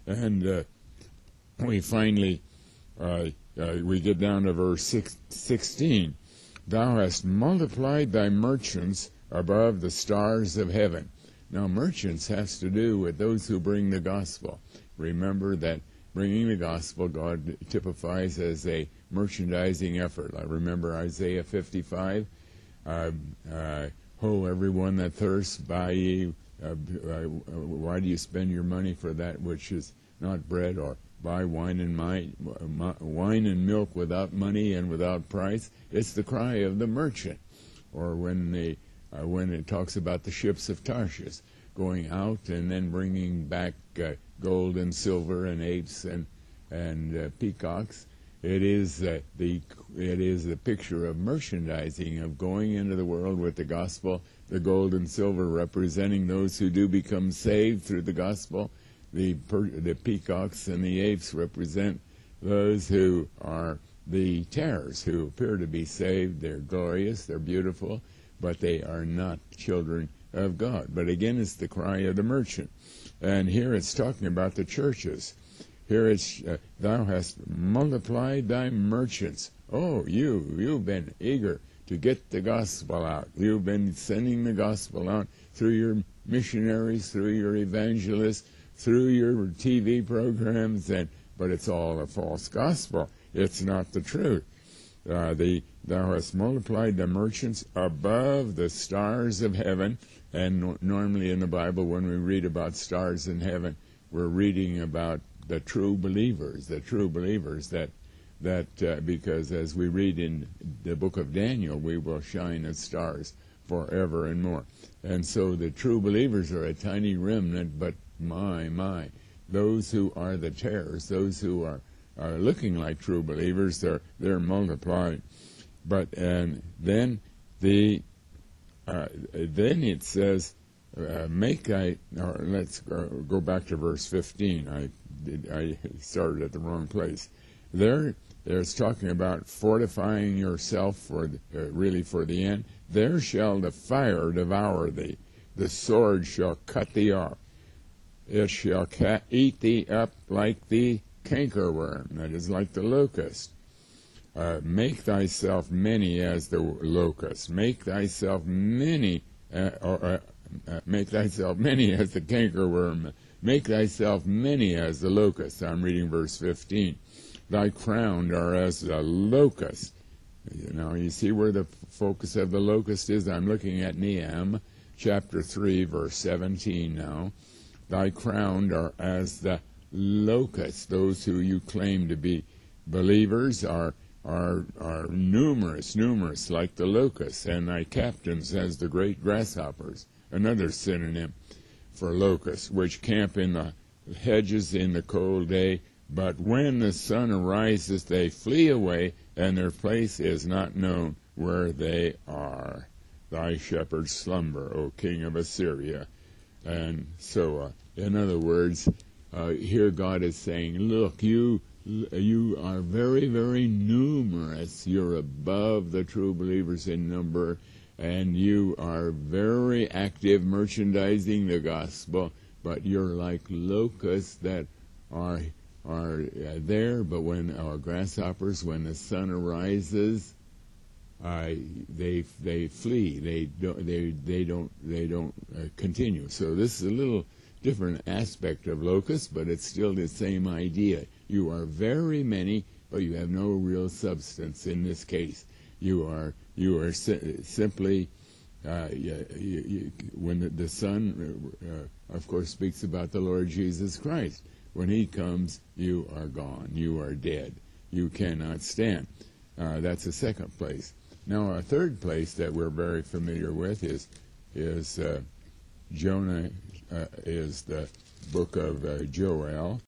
And we finally, we get down to verse 16. Thou hast multiplied thy merchants above the stars of heaven. Now, merchants has to do with those who bring the gospel. Remember that bringing the gospel, God typifies as a merchandising effort. I remember Isaiah 55. Ho, everyone that thirsts, buy ye. Why do you spend your money for that which is not bread, or buy wine and milk without money and without price? It's the cry of the merchant. Or when it talks about the ships of Tarshish going out and then bringing back gold and silver and apes and peacocks, it is the picture of merchandising, of going into the world with the gospel. The gold and silver representing those who do become saved through the gospel. The peacocks and the apes represent those who are the tares, who appear to be saved. They're glorious, they're beautiful, but they are not children of God. But again, it's the cry of the merchant. And here it's talking about the churches. Here it's, thou hast multiplied thy merchants. Oh, you've been eager to get the gospel out. You've been sending the gospel out through your missionaries, through your evangelists, through your TV programs, but it's all a false gospel. It's not the truth. Thou hast multiplied the merchants above the stars of heaven. And normally in the Bible, when we read about stars in heaven, we're reading about the true believers that because as we read in the book of Daniel, we will shine as stars forever and more. And so the true believers are a tiny remnant, but my, those who are the tares, those who are looking like true believers, they're multiplied. But and then it says, let's go back to verse 15. I started at the wrong place. There's talking about fortifying yourself for the end. There shall the fire devour thee, the sword shall cut thee off. It shall eat thee up like the cankerworm, that is, like the locust. Make thyself many as the locust. Make thyself many as the cankerworm. Make thyself many as the locust. I'm reading verse 15. Thy crown are as the locust. Now you see where the focus of the locust is. I'm looking at Nahum chapter 3, verse 17 now. Thy crown are as the locust. Those who you claim to be believers are numerous like the locusts, and thy captains as the great grasshoppers, another synonym for locusts, which camp in the hedges in the cold day, but when the sun arises they flee away, and their place is not known where they are. Thy shepherds slumber, O king of Assyria. And so, in other words, here God is saying, look, you are very, very numerous. You're above the true believers in number, and you are very active merchandising the gospel, but you're like locusts that are there, but when our grasshoppers, when the sun arises, they flee. They don't continue. So this is a little different aspect of locusts, but it's still the same idea. You are very many, but you have no real substance in this case. You are simply when the Son, of course, speaks about the Lord Jesus Christ. When He comes, you are gone. You are dead. You cannot stand. That's the second place. Now, a third place that we're very familiar with is Jonah, is the book of Joel.